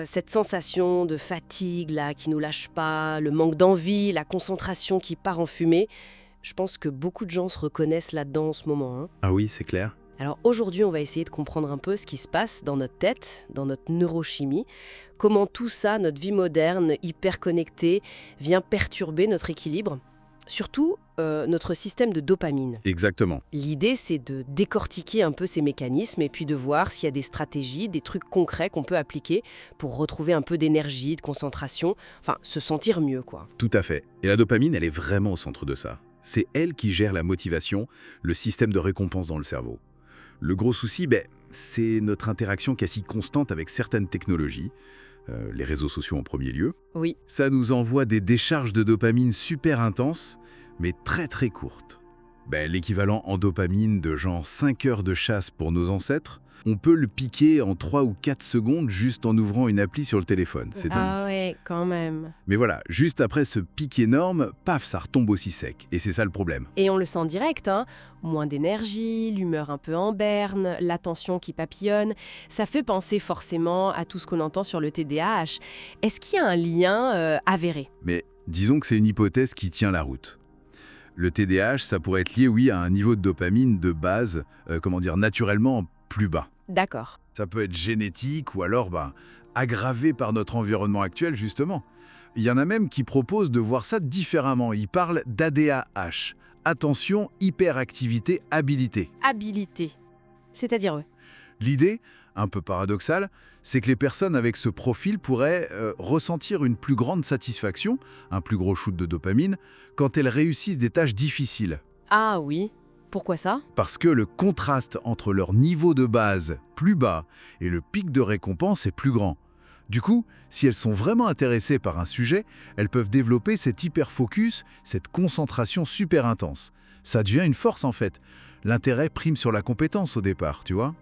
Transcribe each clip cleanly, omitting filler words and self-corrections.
Cette sensation de fatigue là, qui nous lâche pas, le manque d'envie, la concentration qui part en fumée, je pense que beaucoup de gens se reconnaissent là-dedans en ce moment, hein. Ah oui, c'est clair. Alors aujourd'hui, on va essayer de comprendre un peu ce qui se passe dans notre tête, dans notre neurochimie, comment tout ça, notre vie moderne, hyper connectée, vient perturber notre équilibre, surtout notre système de dopamine. Exactement. L'idée, c'est de décortiquer un peu ces mécanismes et puis de voir s'il y a des stratégies, des trucs concrets qu'on peut appliquer pour retrouver un peu d'énergie, de concentration, enfin, se sentir mieux, quoi. Tout à fait. Et la dopamine, elle est vraiment au centre de ça. C'est elle qui gère la motivation, le système de récompense dans le cerveau. Le gros souci, c'est notre interaction quasi constante avec certaines technologies, les réseaux sociaux en premier lieu. Oui. Ça nous envoie des décharges de dopamine super intenses, mais très très courtes. L'équivalent en dopamine de genre 5 heures de chasse pour nos ancêtres, on peut le piquer en 3 ou 4 secondes juste en ouvrant une appli sur le téléphone. C'est dingue. Ah ouais, quand même. Mais voilà, juste après ce pic énorme, paf, ça retombe aussi sec. Et c'est ça le problème. Et on le sent direct, hein. Moins d'énergie, l'humeur un peu en berne, l'attention qui papillonne. Ça fait penser forcément à tout ce qu'on entend sur le TDAH. Est-ce qu'il y a un lien avéré? Mais disons que c'est une hypothèse qui tient la route. Le TDAH, ça pourrait être lié, oui, à un niveau de dopamine de base, naturellement plus bas. D'accord. Ça peut être génétique ou alors aggravé par notre environnement actuel, justement. Il y en a même qui proposent de voir ça différemment. Ils parlent d'ADAH. Attention, hyperactivité, habilité. Habilité. C'est-à-dire, ouais. L'idée, un peu paradoxale, c'est que les personnes avec ce profil pourraient ressentir une plus grande satisfaction, un plus gros shoot de dopamine, quand elles réussissent des tâches difficiles. Ah oui. Pourquoi ça? Parce que le contraste entre leur niveau de base plus bas et le pic de récompense est plus grand. Du coup, si elles sont vraiment intéressées par un sujet, elles peuvent développer cet hyperfocus, cette concentration super intense. Ça devient une force en fait. L'intérêt prime sur la compétence au départ, tu vois?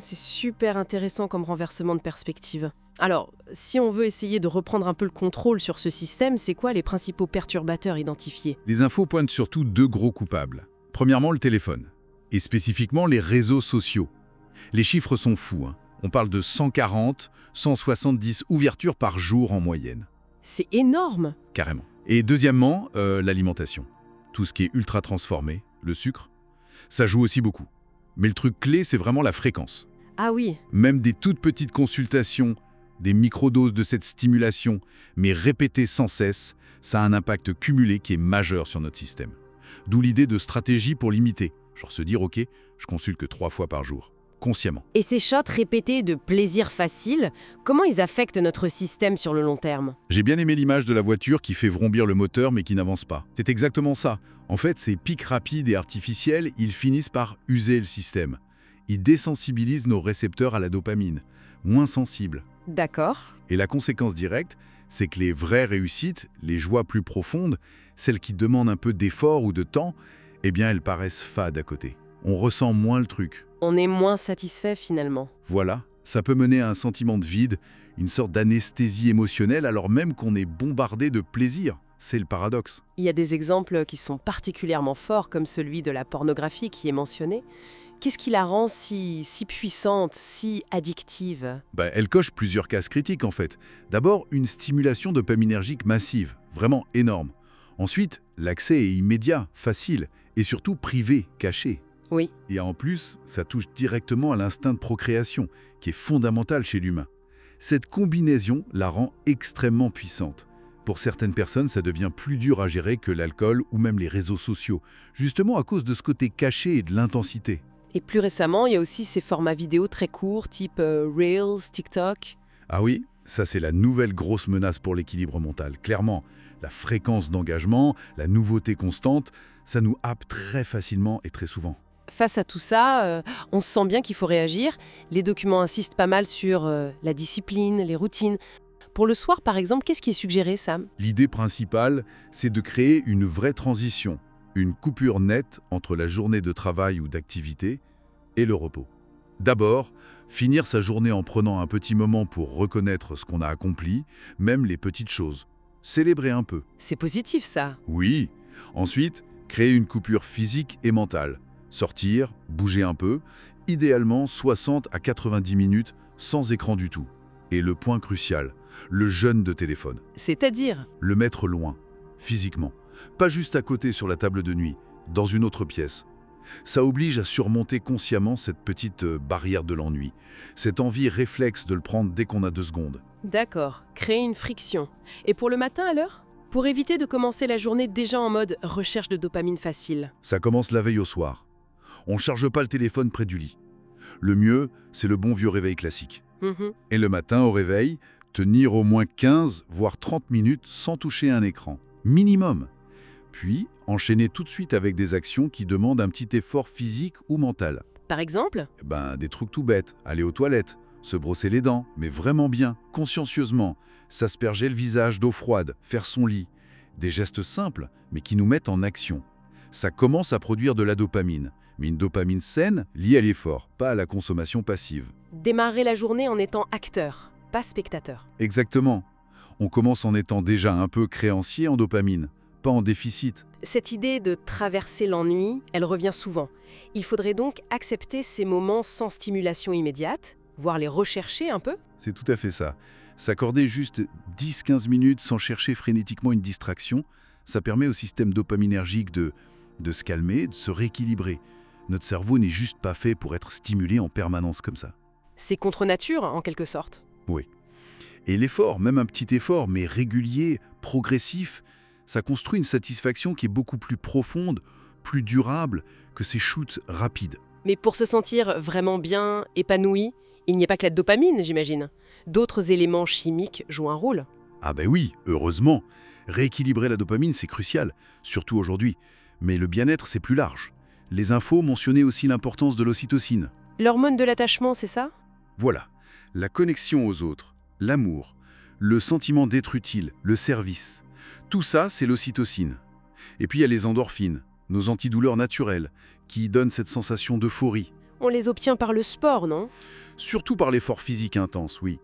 C'est super intéressant comme renversement de perspective. Alors, si on veut essayer de reprendre un peu le contrôle sur ce système, c'est quoi les principaux perturbateurs identifiés? Les infos pointent surtout deux gros coupables. Premièrement, le téléphone, et spécifiquement les réseaux sociaux. Les chiffres sont fous, hein. On parle de 140, 170 ouvertures par jour en moyenne. C'est énorme! Carrément. Et deuxièmement, l'alimentation. Tout ce qui est ultra transformé, le sucre, ça joue aussi beaucoup. Mais le truc clé, c'est vraiment la fréquence. Ah oui, Même des toutes petites consultations, des microdoses de cette stimulation, mais répétées sans cesse, ça a un impact cumulé qui est majeur sur notre système. D'où l'idée de stratégie pour limiter. Genre se dire, ok, je consulte que 3 fois par jour, consciemment. et ces shots répétés de plaisir facile, comment ils affectent notre système sur le long terme? J'ai bien aimé l'image de la voiture qui fait vrombir le moteur mais qui n'avance pas. C'est exactement ça. En fait, ces pics rapides et artificiels, ils finissent par user le système. Ils désensibilisent nos récepteurs à la dopamine, moins sensibles. D'accord. Et la conséquence directe, c'est que les vraies réussites, les joies plus profondes, celles qui demandent un peu d'effort ou de temps, elles paraissent fades à côté. On ressent moins le truc. On est moins satisfait finalement. Voilà, ça peut mener à un sentiment de vide, une sorte d'anesthésie émotionnelle alors même qu'on est bombardé de plaisir. C'est le paradoxe. Il y a des exemples qui sont particulièrement forts, comme celui de la pornographie qui est mentionné. Qu'est-ce qui la rend si puissante, si addictive? Elle coche plusieurs cases critiques en fait. D'abord, une stimulation dopaminergique massive, vraiment énorme. Ensuite, l'accès est immédiat, facile et surtout privé, caché. Oui. Et en plus, ça touche directement à l'instinct de procréation, qui est fondamental chez l'humain. Cette combinaison la rend extrêmement puissante. Pour certaines personnes, ça devient plus dur à gérer que l'alcool ou même les réseaux sociaux, justement à cause de ce côté caché et de l'intensité. Et plus récemment, il y a aussi ces formats vidéo très courts, type Reels, TikTok. Ah oui, ça c'est la nouvelle grosse menace pour l'équilibre mental. Clairement, la fréquence d'engagement, la nouveauté constante, ça nous happe très facilement et très souvent. Face à tout ça, on se sent bien qu'il faut réagir. Les documents insistent pas mal sur la discipline, les routines. Pour le soir, par exemple, qu'est-ce qui est suggéré, Sam? L'idée principale, c'est de créer une vraie transition, une coupure nette entre la journée de travail ou d'activité et le repos. D'abord, finir sa journée en prenant un petit moment pour reconnaître ce qu'on a accompli, même les petites choses. Célébrer un peu. C'est positif, ça. Oui. Ensuite, créer une coupure physique et mentale. Sortir, bouger un peu, idéalement 60 à 90 minutes sans écran du tout. Et le point crucial, le jeûne de téléphone. C'est-à-dire? Le mettre loin, physiquement. Pas juste à côté sur la table de nuit, dans une autre pièce. Ça oblige à surmonter consciemment cette petite barrière de l'ennui, cette envie réflexe de le prendre dès qu'on a 2 secondes. D'accord, créer une friction. Et pour le matin alors? Pour éviter de commencer la journée déjà en mode recherche de dopamine facile. Ça commence la veille au soir. On ne charge pas le téléphone près du lit. Le mieux, c'est le bon vieux réveil classique. Mhm. Et le matin, au réveil, tenir au moins 15, voire 30 minutes sans toucher un écran. Minimum. Puis, enchaîner tout de suite avec des actions qui demandent un petit effort physique ou mental. Par exemple? Des trucs tout bêtes. Aller aux toilettes, se brosser les dents, mais vraiment bien, consciencieusement. S'asperger le visage d'eau froide, faire son lit. Des gestes simples, mais qui nous mettent en action. Ça commence à produire de la dopamine. Mais une dopamine saine liée à l'effort, pas à la consommation passive. Démarrer la journée en étant acteur, pas spectateur. Exactement. On commence en étant déjà un peu créancier en dopamine, pas en déficit. Cette idée de traverser l'ennui, elle revient souvent. Il faudrait donc accepter ces moments sans stimulation immédiate, voire les rechercher un peu. C'est tout à fait ça. S'accorder juste 10-15 minutes sans chercher frénétiquement une distraction, ça permet au système dopaminergique de se calmer, de se rééquilibrer. Notre cerveau n'est juste pas fait pour être stimulé en permanence comme ça. C'est contre nature, en quelque sorte. Oui. Et l'effort, même un petit effort, mais régulier, progressif, ça construit une satisfaction qui est beaucoup plus profonde, plus durable que ces shoots rapides. Mais pour se sentir vraiment bien, épanoui, il n'y a pas que la dopamine, j'imagine. D'autres éléments chimiques jouent un rôle. Ah ben oui, heureusement. Rééquilibrer la dopamine, c'est crucial, surtout aujourd'hui. Mais le bien-être, c'est plus large. Les infos mentionnaient aussi l'importance de l'ocytocine. L'hormone de l'attachement, c'est ça? Voilà, la connexion aux autres, l'amour, le sentiment d'être utile, le service. Tout ça, c'est l'ocytocine. Et puis il y a les endorphines, nos antidouleurs naturelles, qui donnent cette sensation d'euphorie. On les obtient par le sport, non? Surtout par l'effort physique intense, oui.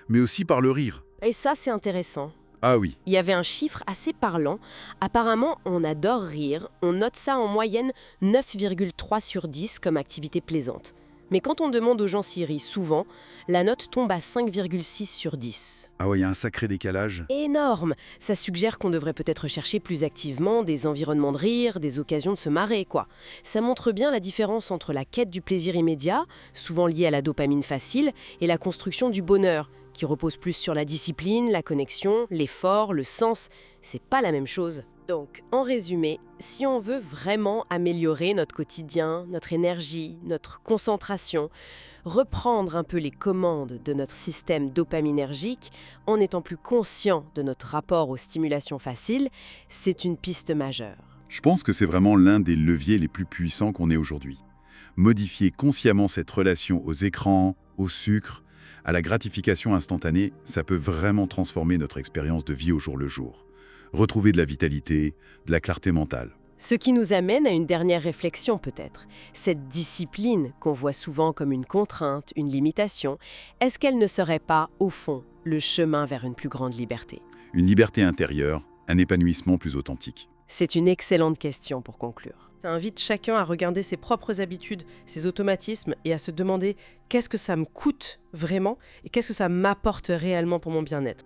Mais aussi par le rire. Et ça, c'est intéressant. Ah oui, Il y avait un chiffre assez parlant. Apparemment, on adore rire. On note ça en moyenne 9,3 sur 10 comme activité plaisante. Mais quand on demande aux gens s'ils rient souvent, la note tombe à 5,6 sur 10. ah ouais, il y a un sacré décalage. Énorme! Ça suggère qu'on devrait peut-être chercher plus activement des environnements de rire, des occasions de se marrer, quoi. Ça montre bien la différence entre la quête du plaisir immédiat, souvent liée à la dopamine facile, et la construction du bonheur, qui repose plus sur la discipline, la connexion, l'effort, le sens. C'est pas la même chose. Donc, en résumé, si on veut vraiment améliorer notre quotidien, notre énergie, notre concentration, reprendre un peu les commandes de notre système dopaminergique en étant plus conscient de notre rapport aux stimulations faciles, c'est une piste majeure. Je pense que c'est vraiment l'un des leviers les plus puissants qu'on ait aujourd'hui. Modifier consciemment cette relation aux écrans, au sucre, à la gratification instantanée, ça peut vraiment transformer notre expérience de vie au jour le jour. Retrouver de la vitalité, de la clarté mentale. Ce qui nous amène à une dernière réflexion peut-être. Cette discipline qu'on voit souvent comme une contrainte, une limitation, est-ce qu'elle ne serait pas, au fond, le chemin vers une plus grande liberté? Une liberté intérieure, un épanouissement plus authentique. C'est une excellente question pour conclure. Ça invite chacun à regarder ses propres habitudes, ses automatismes et à se demander qu'est-ce que ça me coûte vraiment et qu'est-ce que ça m'apporte réellement pour mon bien-être.